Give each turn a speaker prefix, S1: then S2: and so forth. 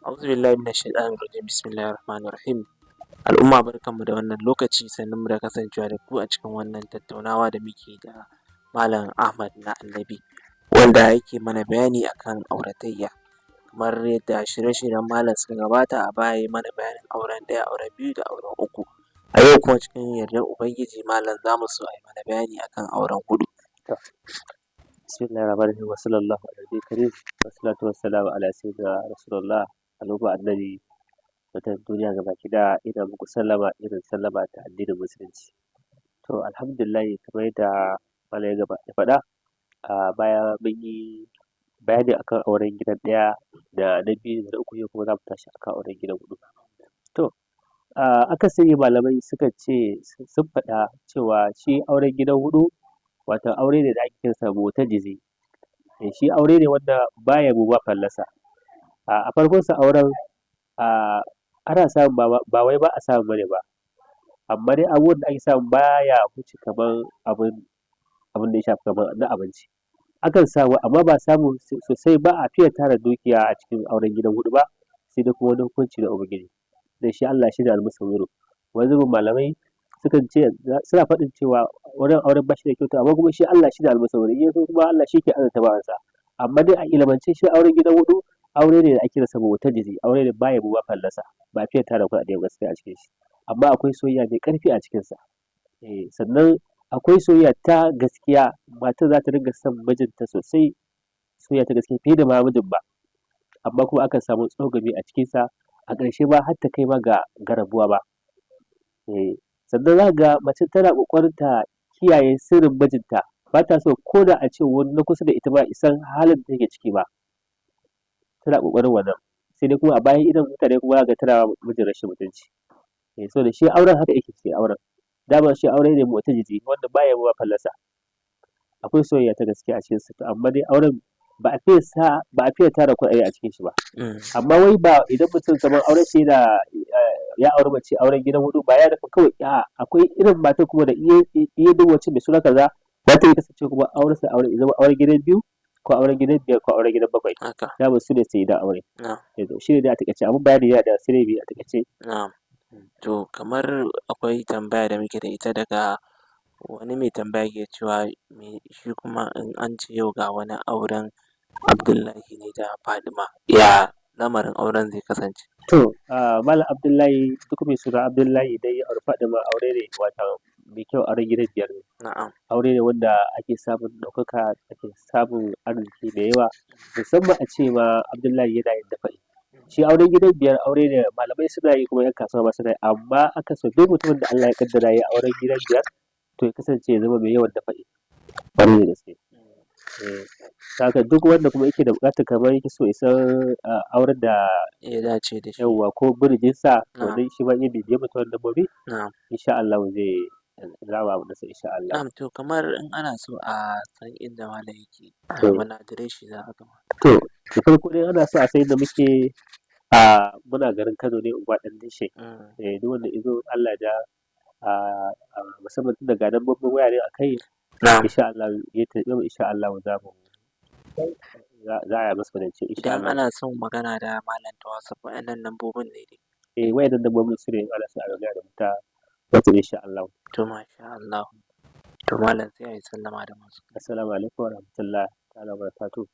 S1: A'udhu billahi minash shaitanir rajim. Bismillahir rahmanir rahim. Al'umma barkanmu da wannan lokaci, sannunmu da kasancewa da ku a cikin wannan tattaunawa da muke da Malam Ahmad na Annabi, wanda yake mana bayani akan auratayya. Kamar yadda shirye-shiryen malam suka gabata, a baya yayi mana bayanin auren ɗaya, auren biyu da auren uku. A yau kuma cikin yardar Ubangiji malam za mu so a yi mana bayani akan auren huɗu.
S2: Bismillahir rahmanir rahim wa sallallahu ala nabiyil karim wa salatu wa salamu ala sayyidina rasulillah al'umma annabi mutan duniya gabaki ɗaya, ina muku sallama irin sallama ta addinin musulunci. To alhamdulillah, kamar yadda malam ya faɗa, a baya mun yi bayani akan auren gidan ɗaya da na biyu da na uku, yau kuma za mu tashi akan auren gidan huɗu. To akasari malamai sukan ce, sun faɗa cewa shi auren gidan huɗu wato aure ne da ake kiransa mu'tajizi. Shi aure ne wanda ba yabo ba fallasa. A farkonsa auren ana samun, ba wai ba a samu bane ba, amma dai abubuwan da ake samu baya wuce kamar abin da ya shafi kamar na abinci. Akan samu amma ba samu sosai ba, a fiye tara dukiya a cikin auren gidan huɗu ba, sai dai kuma wani hukunci na Ubangiji. Dan shi Allah shine al-musawwiru. Wani zubin malamai sukan ce, suna faɗin cewa wannan auren ba shi da kyau, amma kuma shi Allah shine al-musawwiru. In ya so kuma Allah shi ke azurta bawansa. Amma dai a ilimance shi auren gidan huɗu aure ne da ake kiransa mu'tajizi, aure ne ba yabo ba fallasa, ba a fiye tara kuɗaɗe gaskiya a cikin shi, amma akwai soyayya mai ƙarfi a cikinsa. Sannan akwai soyayya ta gaskiya, matar za ta dinga son mijinta sosai, soyayya ta gaskiya fiye da ma mijin ba, amma kuma akan samu tsogumi a cikinsa, a ƙarshe ma har ta kai ma ga rabuwa ba. Sannan za ka ga mace tana ƙoƙarin ta kiyaye sirrin mijinta, ba ta so ko da a ce wani na kusa da ita ba ya san halin da take ciki ba, tana ƙoƙarin wannan. Sai dai kuma a bayan idon mutane kuma za ka ga tana wa mijin rashin mutunci. Saboda shi auren haka yake, shi auren dama shi aure ne mu'tajizi, wanda ba yabo ba fallasa. Akwai soyayya ta gaskiya a cikinsa, amma dai auren ba a fiye tara kuɗaɗe a cikin shi ba. Amma wai ba idan mutum kamar auren shi ya auri mace auren gidan huɗu, ba ya nufin kawai akwai irin matan kuma da iya duk wacce mai suna kaza, za ta iya kasance kuma aurensa ya zama auren gidan biyu, ko auren gidan biyar, ko auren gidan bakwai. Dama su ne sayyidan aure. Shi ne dai a taƙaice, abin bayani yana da sai dai a taƙaice.
S1: To kamar akwai tambaya da muke da ita daga wani mai tambaya yake cewa, shi kuma in an ce yau ga wani auren Abdullahi ne da Fatima, ya lamarin auren zai kasance?
S2: To Malam Abdullahi, duk mai suna Abdullahi idan ya auri Fatima, aure ne wato mai kyau, auren gidan biyar ne. Aure ne wanda ake samun ɗaukaka, ake samun arziki da yawa, musamman a ce ma Abdullahi yana yin dafa'i. Shi auren gidan biyar aure ne malamai suna yi, kuma 'yan kasuwa ma suna yi, amma aka so duk mutumin da Allah ya kaddara ya yi auren gidan biyar, to ya kasance ya zama mai yawan dafa'i, ƙwarai da gaske. Haka duk wanda kuma yake da buƙatar, kamar yake so ya san auren da
S1: ya dace da shi,
S2: yawwa, ko burjinsa, to dai shi ma in ya bibiye mu ta wannan lambobi, insha Allahu zai zama abin nasa, insha Allah.
S1: To kamar in ana so a san inda malam yake, wani adireshi za a gama?
S2: To da farko dai ana so a san inda muke, muna garin Kano ne, unguwa ɗan Dishe. Duk wanda ya zo Allah ya ja, musamman tun daga lambobin waya ne a kai, insha Allah ya taɓe mu, insha Allah za a yi masa kwatance, insha Allah.
S1: Idan ana son magana da malam ta WhatsApp, waɗannan lambobin ne dai?
S2: Waɗannan lambobin su ne ana so a magana da mu ta WhatsApp, insha Allah.
S1: To masha Allah. To malam sai a yi sallama da masu.
S2: Assalamu alaikum wa rahmatullahi ta'ala wa barakatuhu.